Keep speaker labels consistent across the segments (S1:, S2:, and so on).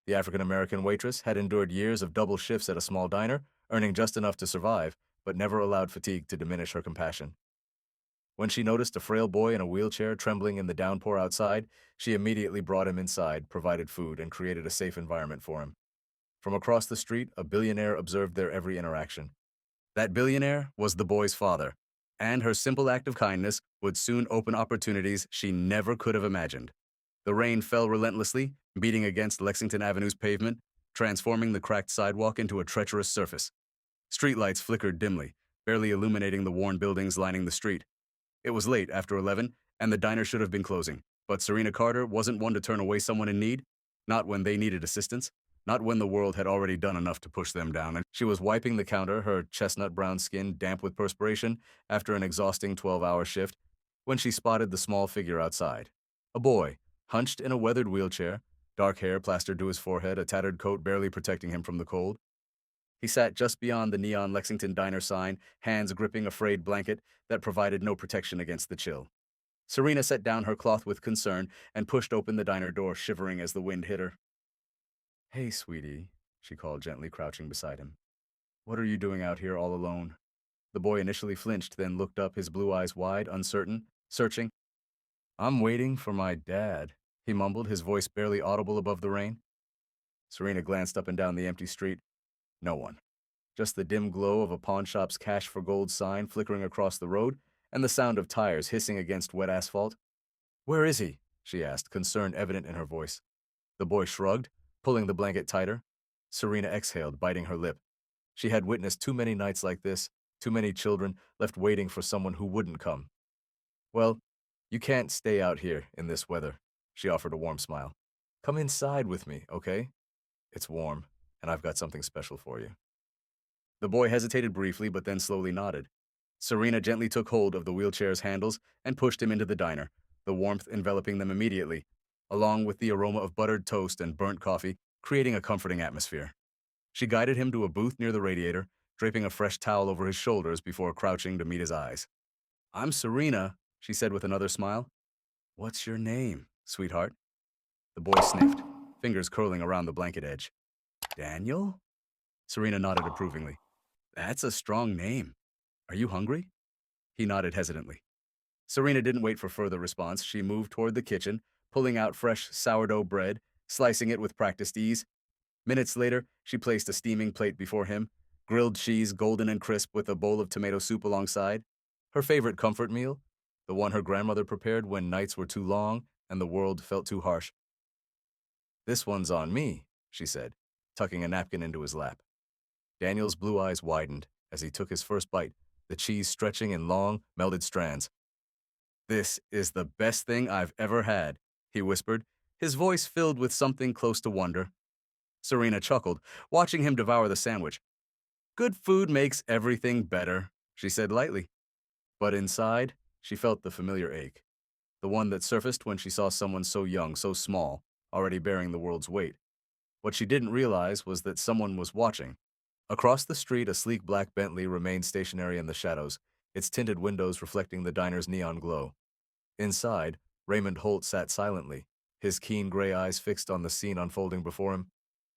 S1: The African-American waitress had endured years of double shifts at a small diner, earning just enough to survive, but never allowed fatigue to diminish her compassion. When she noticed a frail boy in a wheelchair trembling in the downpour outside, she immediately brought him inside, provided food, and created a safe environment for him. From across the street, a billionaire observed their every interaction. That billionaire was the boy's father, and her simple act of kindness would soon open opportunities she never could have imagined. The rain fell relentlessly, beating against Lexington Avenue's pavement, transforming the cracked sidewalk into a treacherous surface. Streetlights flickered dimly, barely illuminating the worn buildings lining the street. It was late after 11, and the diner should have been closing. But Serena Carter wasn't one to turn away someone in need, not when they needed assistance, not when the world had already done enough to push them down. And she was wiping the counter, her chestnut-brown skin damp with perspiration after an exhausting 12-hour shift, when she spotted the small figure outside. A boy, hunched in a weathered wheelchair, dark hair plastered to his forehead, a tattered coat barely protecting him from the cold. He sat just beyond the neon Lexington Diner sign, hands gripping a frayed blanket that provided no protection against the chill. Serena set down her cloth with concern and pushed open the diner door, shivering as the wind hit her. "Hey, sweetie," she called gently, crouching beside him. "What are you doing out here all alone?" The boy initially flinched, then looked up, his blue eyes wide, uncertain, searching. "I'm waiting for my dad," he mumbled, his voice barely audible above the rain. Serena glanced up and down the empty street. No one. Just the dim glow of a pawnshop's cash for gold sign flickering across the road, and the sound of tires hissing against wet asphalt. "Where is he?" she asked, concern evident in her voice. The boy shrugged, pulling the blanket tighter. Serena exhaled, biting her lip. She had witnessed too many nights like this, too many children left waiting for someone who wouldn't come. "Well, you can't stay out here in this weather," she offered a warm smile. "Come inside with me, okay? It's warm, and I've got something special for you." The boy hesitated briefly, but then slowly nodded. Serena gently took hold of the wheelchair's handles and pushed him into the diner, the warmth enveloping them immediately, along with the aroma of buttered toast and burnt coffee, creating a comforting atmosphere. She guided him to a booth near the radiator, draping a fresh towel over his shoulders before crouching to meet his eyes. "I'm Serena," she said with another smile. "What's your name, sweetheart?" The boy sniffed, fingers curling around the blanket edge. "Daniel?" Serena nodded approvingly. "That's a strong name. Are you hungry?" He nodded hesitantly. Serena didn't wait for further response. She moved toward the kitchen, pulling out fresh sourdough bread, slicing it with practiced ease. Minutes later, she placed a steaming plate before him, grilled cheese golden and crisp with a bowl of tomato soup alongside. Her favorite comfort meal, the one her grandmother prepared when nights were too long and the world felt too harsh. "This one's on me," she said, tucking a napkin into his lap. Daniel's blue eyes widened as he took his first bite, the cheese stretching in long, melted strands. "This is the best thing I've ever had," he whispered, his voice filled with something close to wonder. Serena chuckled, watching him devour the sandwich. "Good food makes everything better," she said lightly. But inside, she felt the familiar ache, the one that surfaced when she saw someone so young, so small, already bearing the world's weight. What she didn't realize was that someone was watching. Across the street, a sleek black Bentley remained stationary in the shadows, its tinted windows reflecting the diner's neon glow. Inside, Raymond Holt sat silently, his keen gray eyes fixed on the scene unfolding before him.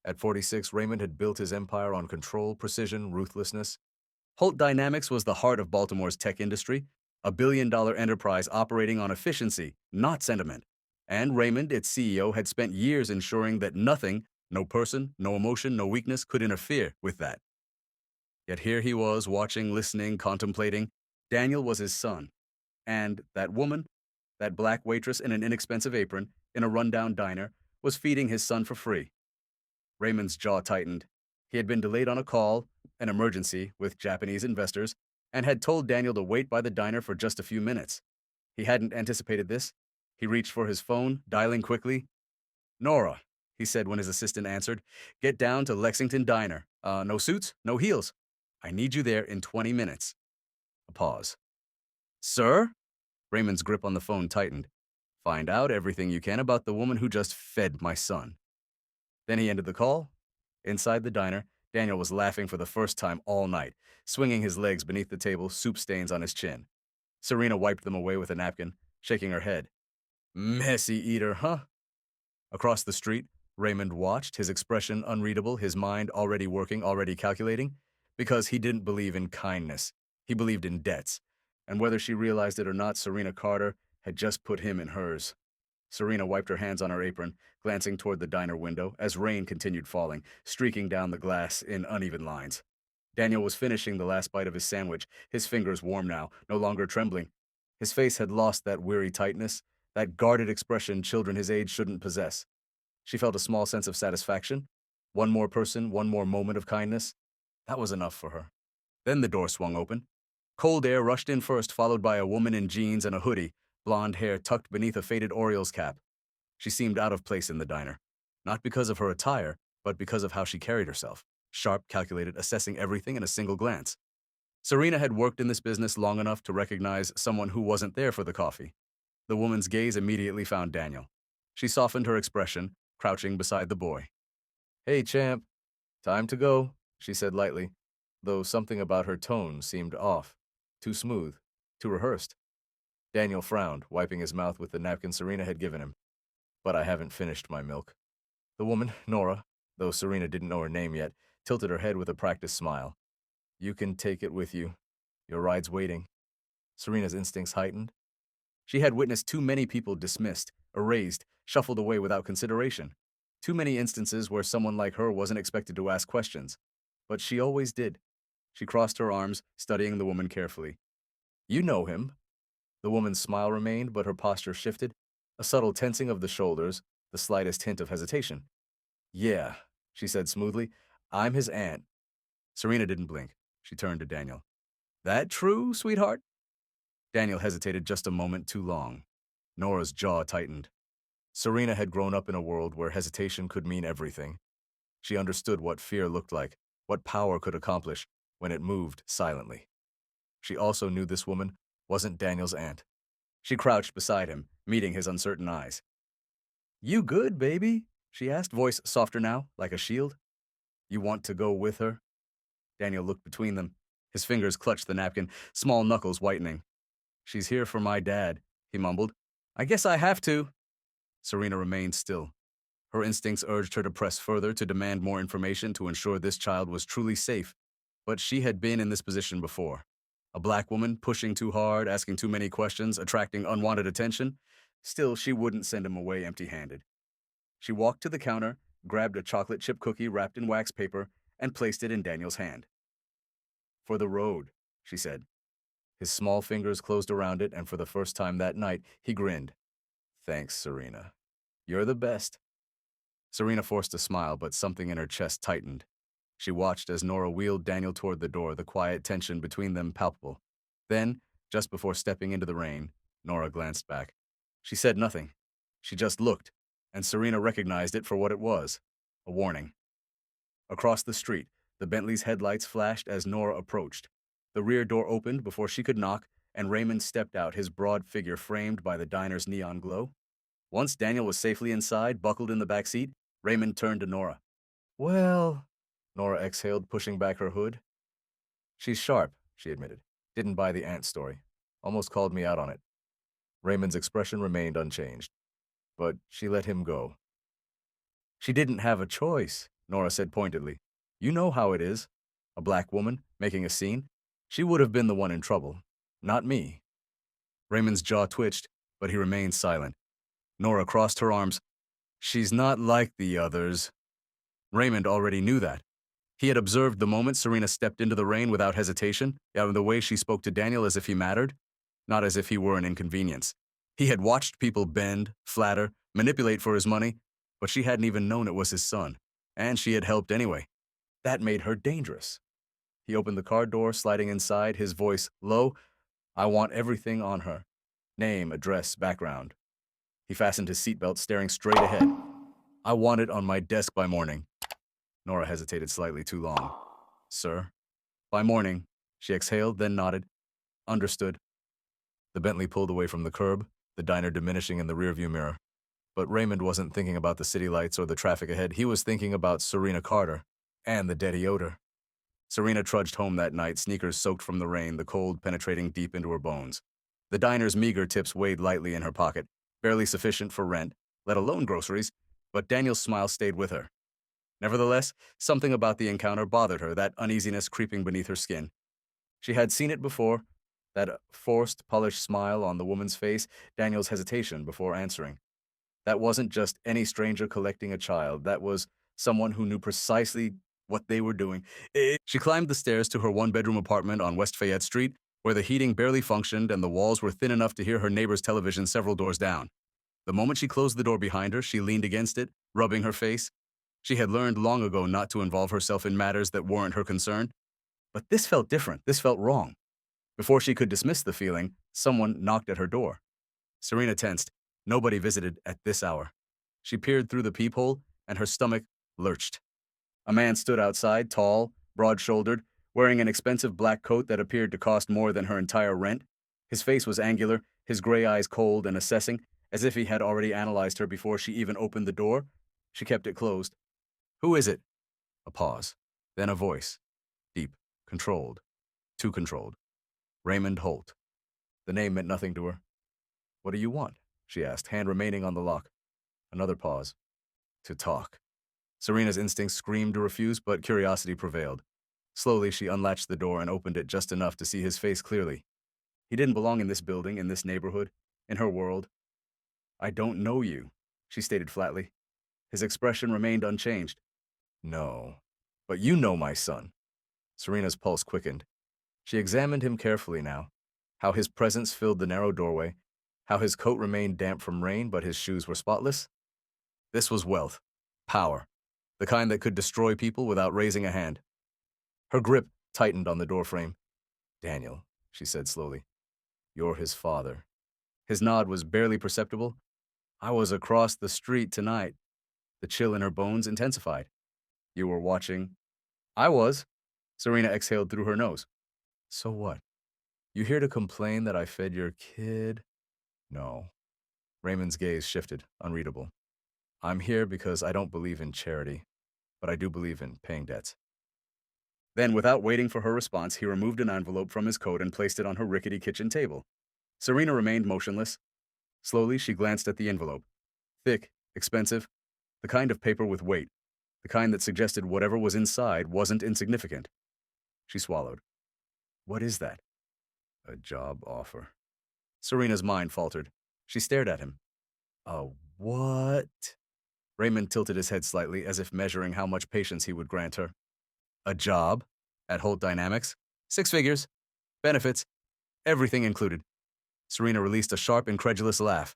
S1: At 46, Raymond had built his empire on control, precision, ruthlessness. Holt Dynamics was the heart of Baltimore's tech industry, a billion-dollar enterprise operating on efficiency, not sentiment. And Raymond, its CEO, had spent years ensuring that nothing, no person, no emotion, no weakness could interfere with that. Yet here he was, watching, listening, contemplating. Daniel was his son. And that woman, that black waitress in an inexpensive apron, in a rundown diner, was feeding his son for free. Raymond's jaw tightened. He had been delayed on a call, an emergency, with Japanese investors, and had told Daniel to wait by the diner for just a few minutes. He hadn't anticipated this. He reached for his phone, dialing quickly. "Nora," he said when his assistant answered, "get down to Lexington Diner. No suits, no heels. I need you there in 20 minutes. A pause. "Sir?" Raymond's grip on the phone tightened. "Find out everything you can about the woman who just fed my son." Then he ended the call. Inside the diner, Daniel was laughing for the first time all night, swinging his legs beneath the table, soup stains on his chin. Serena wiped them away with a napkin, shaking her head. "Messy eater, huh?" Across the street, Raymond watched, his expression unreadable, his mind already working, already calculating, because he didn't believe in kindness. He believed in debts. And whether she realized it or not, Serena Carter had just put him in hers. Serena wiped her hands on her apron, glancing toward the diner window as rain continued falling, streaking down the glass in uneven lines. Daniel was finishing the last bite of his sandwich, his fingers warm now, no longer trembling. His face had lost that weary tightness, that guarded expression children his age shouldn't possess. She felt a small sense of satisfaction. One more person, one more moment of kindness. That was enough for her. Then the door swung open. Cold air rushed in first, followed by a woman in jeans and a hoodie, blonde hair tucked beneath a faded Orioles cap. She seemed out of place in the diner, not because of her attire, but because of how she carried herself. Sharp, calculated, assessing everything in a single glance. Serena had worked in this business long enough to recognize someone who wasn't there for the coffee. The woman's gaze immediately found Daniel. She softened her expression, crouching beside the boy. "Hey, champ. Time to go," she said lightly, though something about her tone seemed off, too smooth, too rehearsed. Daniel frowned, wiping his mouth with the napkin Serena had given him. "But I haven't finished my milk." The woman, Nora, though Serena didn't know her name yet, tilted her head with a practiced smile. "You can take it with you. Your ride's waiting." Serena's instincts heightened. She had witnessed too many people dismissed, erased, shuffled away without consideration. Too many instances where someone like her wasn't expected to ask questions. But she always did. She crossed her arms, studying the woman carefully. "You know him." The woman's smile remained, but her posture shifted, a subtle tensing of the shoulders, the slightest hint of hesitation. "Yeah," she said smoothly. "I'm his aunt." Serena didn't blink. She turned to Daniel. "That true, sweetheart?" Daniel hesitated just a moment too long. Nora's jaw tightened. Serena had grown up in a world where hesitation could mean everything. She understood what fear looked like, what power could accomplish when it moved silently. She also knew this woman wasn't Daniel's aunt. She crouched beside him, meeting his uncertain eyes. "You good, baby?" she asked, voice softer now, like a shield. "You want to go with her?" Daniel looked between them. His fingers clutched the napkin, small knuckles whitening. "She's here for my dad," he mumbled. "I guess I have to." Serena remained still. Her instincts urged her to press further, to demand more information to ensure this child was truly safe. But she had been in this position before. A black woman pushing too hard, asking too many questions, attracting unwanted attention. Still, she wouldn't send him away empty-handed. She walked to the counter, grabbed a chocolate chip cookie wrapped in wax paper, and placed it in Daniel's hand. "For the road," she said. His small fingers closed around it, and for the first time that night, he grinned. "Thanks, Serena. You're the best." Serena forced a smile, but something in her chest tightened. She watched as Nora wheeled Daniel toward the door, the quiet tension between them palpable. Then, just before stepping into the rain, Nora glanced back. She said nothing. She just looked, and Serena recognized it for what it was, a warning. Across the street, the Bentley's headlights flashed as Nora approached. The rear door opened before she could knock, and Raymond stepped out, his broad figure framed by the diner's neon glow. Once Daniel was safely inside, buckled in the back seat, Raymond turned to Nora. "Well," Nora exhaled, pushing back her hood. "She's sharp," she admitted. "Didn't buy the aunt story. Almost called me out on it." Raymond's expression remained unchanged. But she let him go. "She didn't have a choice," Nora said pointedly. "You know how it is. A black woman, making a scene. She would have been the one in trouble, not me." Raymond's jaw twitched, but he remained silent. Nora crossed her arms. "She's not like the others." Raymond already knew that. He had observed the moment Serena stepped into the rain without hesitation, and the way she spoke to Daniel as if he mattered, not as if he were an inconvenience. He had watched people bend, flatter, manipulate for his money, but she hadn't even known it was his son, and she had helped anyway. That made her dangerous. He opened the car door, sliding inside, his voice low. "I want everything on her. Name, address, background." He fastened his seatbelt, staring straight ahead. "I want it on my desk by morning." Nora hesitated slightly too long. "Sir?" "By morning." She exhaled, then nodded. "Understood." The Bentley pulled away from the curb, the diner diminishing in the rearview mirror. But Raymond wasn't thinking about the city lights or the traffic ahead. He was thinking about Serena Carter and the Daddy odor. Serena trudged home that night, sneakers soaked from the rain, the cold penetrating deep into her bones. The diner's meager tips weighed lightly in her pocket, barely sufficient for rent, let alone groceries. But Daniel's smile stayed with her. Nevertheless, something about the encounter bothered her, that uneasiness creeping beneath her skin. She had seen it before, that forced, polished smile on the woman's face, Daniel's hesitation before answering. That wasn't just any stranger collecting a child, that was someone who knew precisely what they were doing. She climbed the stairs to her one-bedroom apartment on West Fayette Street, where the heating barely functioned and the walls were thin enough to hear her neighbor's television several doors down. The moment she closed the door behind her, she leaned against it, rubbing her face. She had learned long ago not to involve herself in matters that weren't her concern. But this felt different. This felt wrong. Before she could dismiss the feeling, someone knocked at her door. Serena tensed. Nobody visited at this hour. She peered through the peephole, and her stomach lurched. A man stood outside, tall, broad-shouldered, wearing an expensive black coat that appeared to cost more than her entire rent. His face was angular, his gray eyes cold and assessing, as if he had already analyzed her before she even opened the door. She kept it closed. "Who is it?" A pause. Then a voice. Deep, controlled, too controlled. Raymond Holt. The name meant nothing to her. "What do you want?" she asked, hand remaining on the lock. Another pause. "To talk." Serena's instincts screamed to refuse, but curiosity prevailed. Slowly, she unlatched the door and opened it just enough to see his face clearly. He didn't belong in this building, in this neighborhood, in her world. "I don't know you," she stated flatly. His expression remained unchanged. "No, but you know my son." Serena's pulse quickened. She examined him carefully now, how his presence filled the narrow doorway, how his coat remained damp from rain but his shoes were spotless. This was wealth, power, the kind that could destroy people without raising a hand. Her grip tightened on the doorframe. "Daniel," she said slowly, "you're his father." His nod was barely perceptible. "I was across the street tonight." The chill in her bones intensified. "You were watching?" "I was." Serena exhaled through her nose. "So what? You here to complain that I fed your kid?" "No." Raymond's gaze shifted, unreadable. "I'm here because I don't believe in charity, but I do believe in paying debts." Then, without waiting for her response, he removed an envelope from his coat and placed it on her rickety kitchen table. Serena remained motionless. Slowly, she glanced at the envelope. Thick, expensive, the kind of paper with weight, the kind that suggested whatever was inside wasn't insignificant. She swallowed. "What is that?" "A job offer." Serena's mind faltered. She stared at him. "A what?" Raymond tilted his head slightly, as if measuring how much patience he would grant her. "A job? At Holt Dynamics? 6 figures. Benefits. Everything included." Serena released a sharp, incredulous laugh.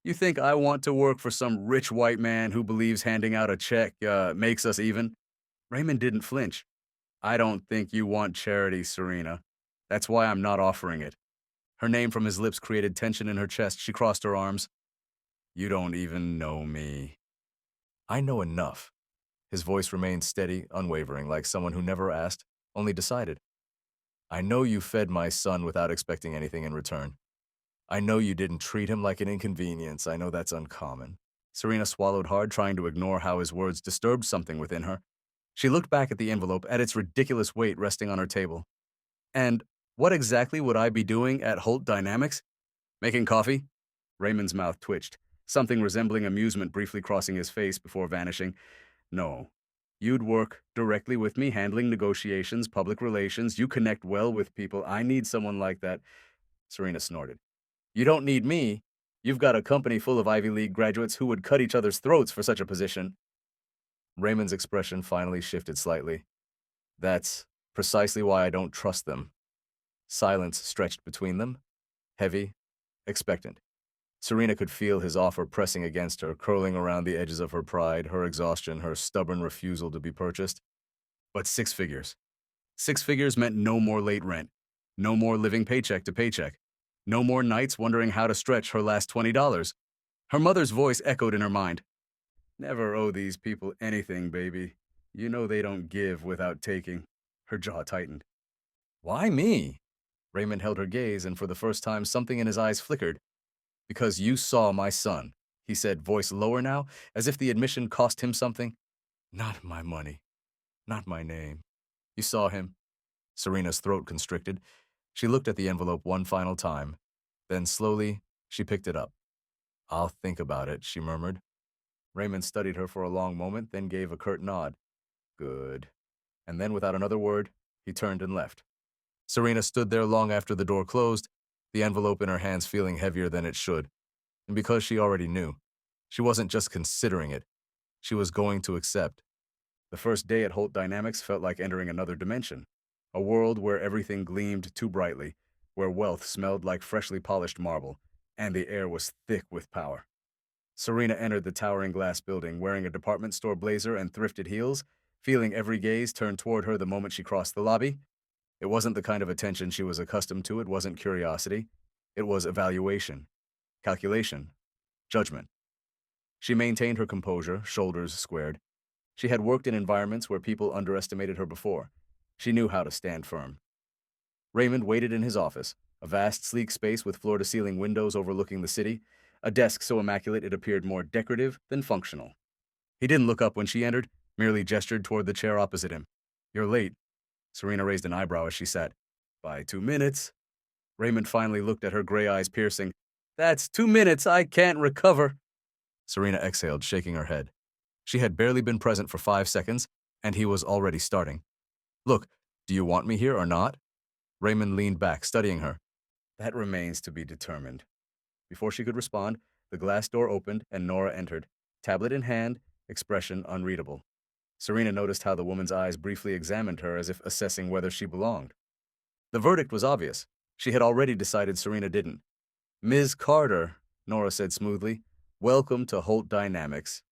S1: "You think I want to work for some rich white man who believes handing out a check makes us even?" Raymond didn't flinch. "I don't think you want charity, Serena. That's why I'm not offering it." Her name from his lips created tension in her chest. She crossed her arms. "You don't even know me." "I know enough." His voice remained steady, unwavering, like someone who never asked, only decided. "I know you fed my son without expecting anything in return. I know you didn't treat him like an inconvenience. I know that's uncommon." Serena swallowed hard, trying to ignore how his words disturbed something within her. She looked back at the envelope, at its ridiculous weight resting on her table. "And what exactly would I be doing at Holt Dynamics? Making coffee?" Raymond's mouth twitched, something resembling amusement briefly crossing his face before vanishing. "No. You'd work directly with me, handling negotiations, public relations. You connect well with people. I need someone like that." Serena snorted. "You don't need me. You've got a company full of Ivy League graduates who would cut each other's throats for such a position." Raymond's expression finally shifted slightly. "That's precisely why I don't trust them." Silence stretched between them, heavy, expectant. Serena could feel his offer pressing against her, curling around the edges of her pride, her exhaustion, her stubborn refusal to be purchased. But 6 figures. 6 figures meant no more late rent, no more living paycheck to paycheck, no more nights wondering how to stretch her last $20. Her mother's voice echoed in her mind. "Never owe these people anything, baby. You know they don't give without taking." Her jaw tightened. "Why me?" Raymond held her gaze, and for the first time something in his eyes flickered. "Because you saw my son," he said, voice lower now, as if the admission cost him something. "Not my money. Not my name. You saw him." Serena's throat constricted. She looked at the envelope one final time. Then slowly, she picked it up. "I'll think about it," she murmured. Raymond studied her for a long moment, then gave a curt nod. Good. And then, without another word, he turned and left. Serena stood there long after the door closed, the envelope in her hands feeling heavier than it should. And because she already knew, she wasn't just considering it, she was going to accept. The first day at Holt Dynamics felt like entering another dimension, a world where everything gleamed too brightly, where wealth smelled like freshly polished marble, and the air was thick with power. Serena entered the towering glass building wearing a department store blazer and thrifted heels, feeling every gaze turn toward her the moment she crossed the lobby. It wasn't the kind of attention she was accustomed to, it wasn't curiosity. It was evaluation, calculation, judgment. She maintained her composure, shoulders squared. She had worked in environments where people underestimated her before. She knew how to stand firm. Raymond waited in his office, a vast, sleek space with floor-to-ceiling windows overlooking the city, a desk so immaculate it appeared more decorative than functional. He didn't look up when she entered, merely gestured toward the chair opposite him. "You're late." Serena raised an eyebrow as she sat. "By 2 minutes." Raymond finally looked at her gray eyes piercing. "That's 2 minutes, I can't recover." Serena exhaled, shaking her head. She had barely been present for 5 seconds, and he was already starting. "Look, do you want me here or not?" Raymond leaned back, studying her. "That remains to be determined." Before she could respond, the glass door opened and Nora entered, tablet in hand, expression unreadable. Serena noticed how the woman's eyes briefly examined her as if assessing whether she belonged. The verdict was obvious. She had already decided Serena didn't. "Ms. Carter," Nora said smoothly, "welcome to Holt Dynamics."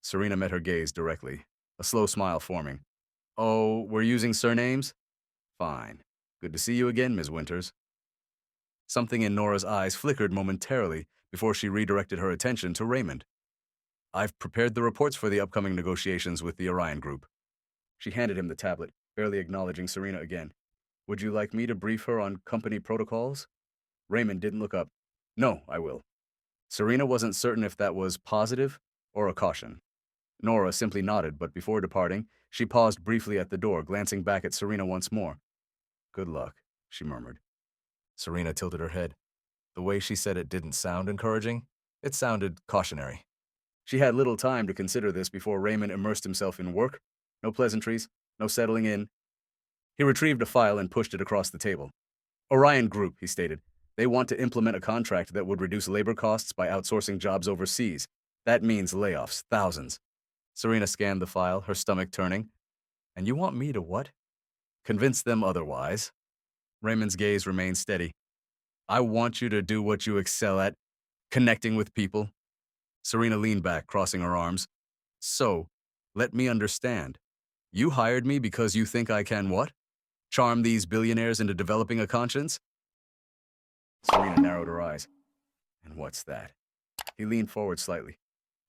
S1: Serena met her gaze directly, a slow smile forming. "Oh, we're using surnames? Fine. Good to see you again, Ms. Winters." Something in Nora's eyes flickered momentarily before she redirected her attention to Raymond. "I've prepared the reports for the upcoming negotiations with the Orion Group." She handed him the tablet, barely acknowledging Serena again. "Would you like me to brief her on company protocols?" Raymond didn't look up. "No, I will." Serena wasn't certain if that was positive or a caution. Nora simply nodded, but before departing, she paused briefly at the door, glancing back at Serena once more. "Good luck," she murmured. Serena tilted her head. The way she said it didn't sound encouraging. It sounded cautionary. She had little time to consider this before Raymond immersed himself in work. No pleasantries, no settling in. He retrieved a file and pushed it across the table. "Orion Group," he stated. "They want to implement a contract that would reduce labor costs by outsourcing jobs overseas. That means layoffs, thousands." Serena scanned the file, her stomach turning. "And you want me to what?" "Convince them otherwise." Raymond's gaze remained steady. "I want you to do what you excel at, connecting with people." Serena leaned back, crossing her arms. "So, let me understand. You hired me because you think I can what? Charm these billionaires into developing a conscience?" Serena narrowed her eyes. "And what's that?" He leaned forward slightly.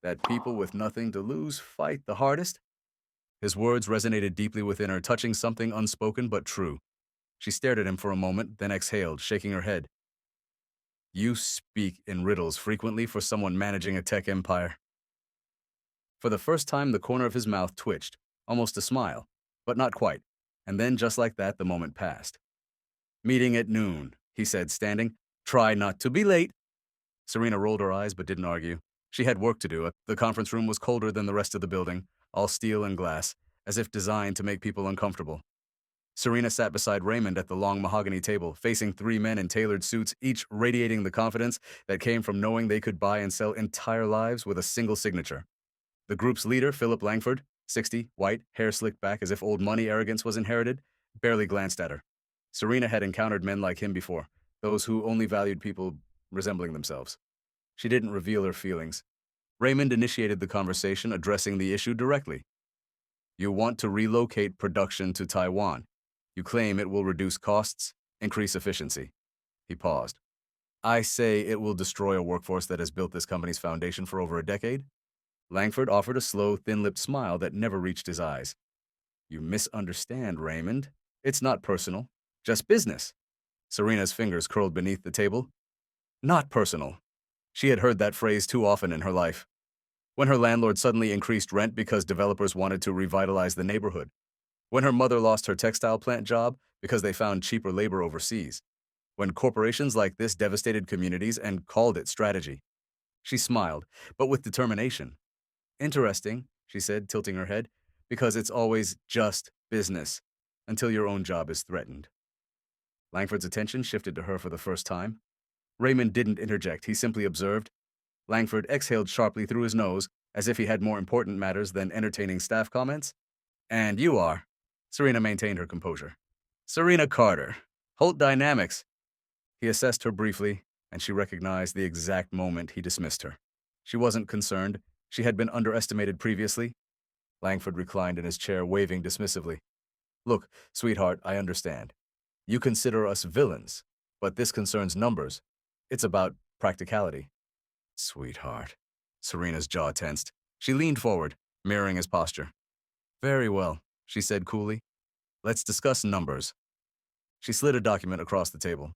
S1: "That people with nothing to lose fight the hardest?" His words resonated deeply within her, touching something unspoken but true. She stared at him for a moment, then exhaled, shaking her head. "You speak in riddles frequently for someone managing a tech empire." For the first time, the corner of his mouth twitched, almost a smile, but not quite. And then, just like that, the moment passed. "Meeting at noon," he said, standing. "Try not to be late." Serena rolled her eyes but didn't argue. She had work to do. The conference room was colder than the rest of the building, all steel and glass, as if designed to make people uncomfortable. Serena sat beside Raymond at the long mahogany table, facing 3 men in tailored suits, each radiating the confidence that came from knowing they could buy and sell entire lives with a single signature. The group's leader, Philip Langford, 60, white, hair slicked back as if old money arrogance was inherited, barely glanced at her. Serena had encountered men like him before, those who only valued people resembling themselves. She didn't reveal her feelings. Raymond initiated the conversation, addressing the issue directly. "You want to relocate production to Taiwan. You claim it will reduce costs, increase efficiency." He paused. "I say it will destroy a workforce that has built this company's foundation for over a decade." Langford offered a slow, thin-lipped smile that never reached his eyes. "You misunderstand, Raymond. It's not personal, just business." Serena's fingers curled beneath the table. "Not personal." She had heard that phrase too often in her life. When her landlord suddenly increased rent because developers wanted to revitalize the neighborhood. When her mother lost her textile plant job because they found cheaper labor overseas. When corporations like this devastated communities and called it strategy. She smiled, but with determination. Interesting, she said, tilting her head, because it's always just business, until your own job is threatened. Langford's attention shifted to her for the first time. Raymond didn't interject, he simply observed. Langford exhaled sharply through his nose, as if he had more important matters than entertaining staff comments. And you are. Serena maintained her composure. Serena Carter. Holt Dynamics. He assessed her briefly, and she recognized the exact moment he dismissed her. She wasn't concerned. She had been underestimated previously. Langford reclined in his chair, waving dismissively. Look, sweetheart, I understand. You consider us villains, but this concerns numbers. It's about practicality. Sweetheart. Serena's jaw tensed. She leaned forward, mirroring his posture. Very well, she said coolly. Let's discuss numbers. She slid a document across the table.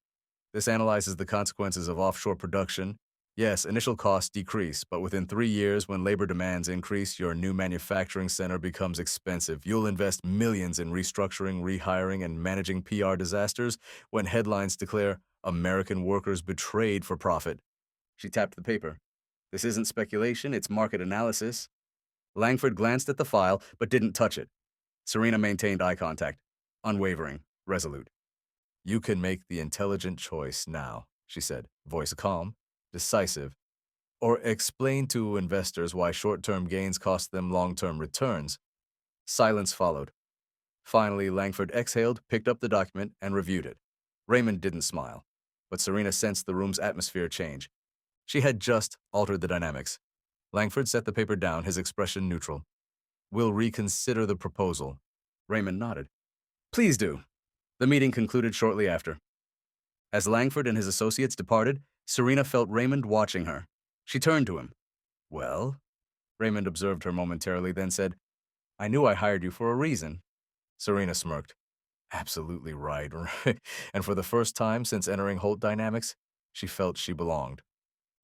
S1: This analyzes the consequences of offshore production. Yes, initial costs decrease, but within 3 years, when labor demands increase, your new manufacturing center becomes expensive. You'll invest millions in restructuring, rehiring, and managing PR disasters when headlines declare American workers betrayed for profit. She tapped the paper. This isn't speculation, it's market analysis. Langford glanced at the file, but didn't touch it. Serena maintained eye contact, unwavering, resolute. You can make the intelligent choice now, she said, voice calm, decisive. Or explain to investors why short-term gains cost them long-term returns. Silence followed. Finally, Langford exhaled, picked up the document, and reviewed it. Raymond didn't smile, but Serena sensed the room's atmosphere change. She had just altered the dynamics. Langford set the paper down, his expression neutral. We'll reconsider the proposal. Raymond nodded. Please do. The meeting concluded shortly after. As Langford and his associates departed, Serena felt Raymond watching her. She turned to him. Well? Raymond observed her momentarily, then said, I knew I hired you for a reason. Serena smirked. Absolutely right. And for the first time since entering Holt Dynamics, she felt she belonged.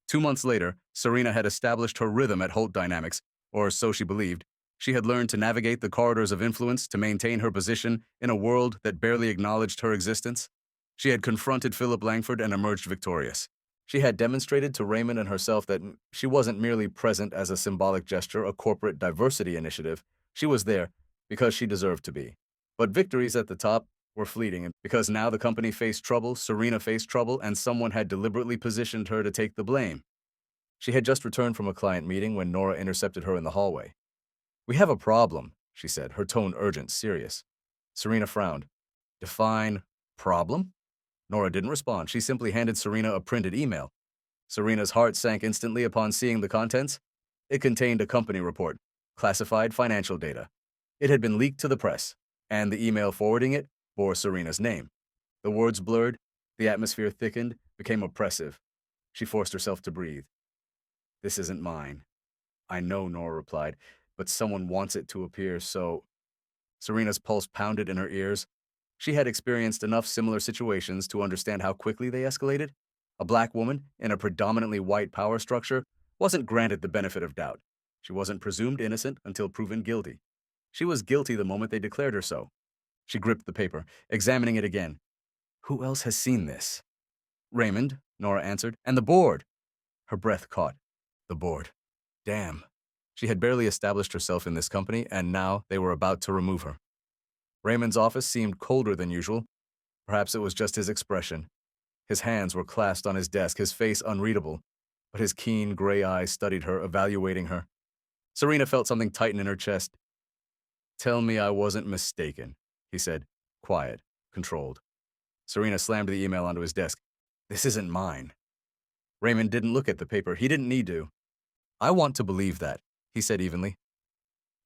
S1: 2 months later, Serena had established her rhythm at Holt Dynamics, or so she believed. She had learned to navigate the corridors of influence to maintain her position in a world that barely acknowledged her existence. She had confronted Philip Langford and emerged victorious. She had demonstrated to Raymond and herself that she wasn't merely present as a symbolic gesture, a corporate diversity initiative. She was there because she deserved to be. But victories at the top were fleeting, and because now the company faced trouble, Serena faced trouble, and someone had deliberately positioned her to take the blame. She had just returned from a client meeting when Nora intercepted her in the hallway. We have a problem, she said, her tone urgent, serious. Serena frowned. Define problem? Nora didn't respond. She simply handed Serena a printed email. Serena's heart sank instantly upon seeing the contents. It contained a company report, classified financial data. It had been leaked to the press, and the email forwarding it bore Serena's name. The words blurred, the atmosphere thickened, became oppressive. She forced herself to breathe. This isn't mine. I know, Nora replied, but someone wants it to appear, so... Serena's pulse pounded in her ears. She had experienced enough similar situations to understand how quickly they escalated. A black woman, in a predominantly white power structure, wasn't granted the benefit of doubt. She wasn't presumed innocent until proven guilty. She was guilty the moment they declared her so. She gripped the paper, examining it again. Who else has seen this? Raymond, Nora answered, and the board. Her breath caught. The board. Damn. She had barely established herself in this company, and now they were about to remove her. Raymond's office seemed colder than usual. Perhaps it was just his expression. His hands were clasped on his desk, his face unreadable, but his keen gray eyes studied her, evaluating her. Serena felt something tighten in her chest. Tell me I wasn't mistaken, he said, quiet, controlled. Serena slammed the email onto his desk. This isn't mine. Raymond didn't look at the paper. He didn't need to. I want to believe that, he said evenly.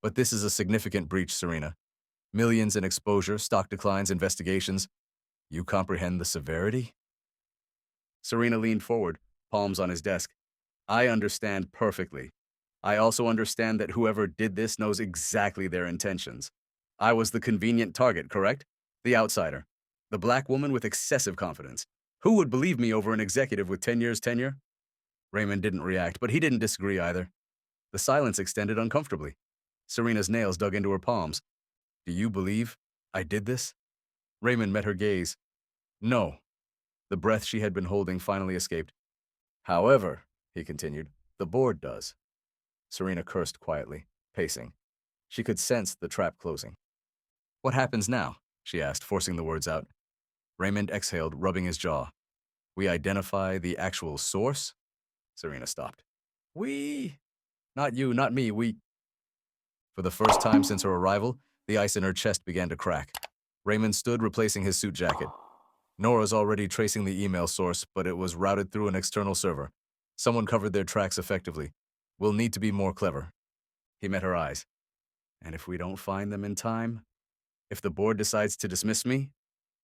S1: But this is a significant breach, Serena. Millions in exposure, stock declines, investigations. You comprehend the severity? Serena leaned forward, palms on his desk. I understand perfectly. I also understand that whoever did this knows exactly their intentions. I was the convenient target, correct? The outsider. The black woman with excessive confidence. Who would believe me over an executive with 10 years tenure? Raymond didn't react, but he didn't disagree either. The silence extended uncomfortably. Serena's nails dug into her palms. Do you believe I did this? Raymond met her gaze. No. The breath she had been holding finally escaped. However, he continued, the board does. Serena cursed quietly, pacing. She could sense the trap closing. What happens now? She asked, forcing the words out. Raymond exhaled, rubbing his jaw. We identify the actual source? Serena stopped. We? Not you, not me, we. For the first time since her arrival, the ice in her chest began to crack. Raymond stood, replacing his suit jacket. Nora's already tracing the email source, but it was routed through an external server. Someone covered their tracks effectively. We'll need to be more clever. He met her eyes. And if we don't find them in time? If the board decides to dismiss me?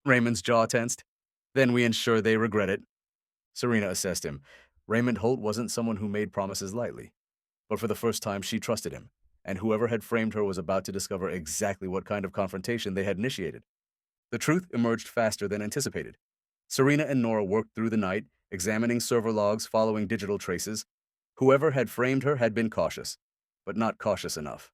S1: Raymond's jaw tensed. Then we ensure they regret it. Serena assessed him. Raymond Holt wasn't someone who made promises lightly. But for the first time, she trusted him, and whoever had framed her was about to discover exactly what kind of confrontation they had initiated. The truth emerged faster than anticipated. Serena and Nora worked through the night, examining server logs, following digital traces. Whoever had framed her had been cautious, but not cautious enough.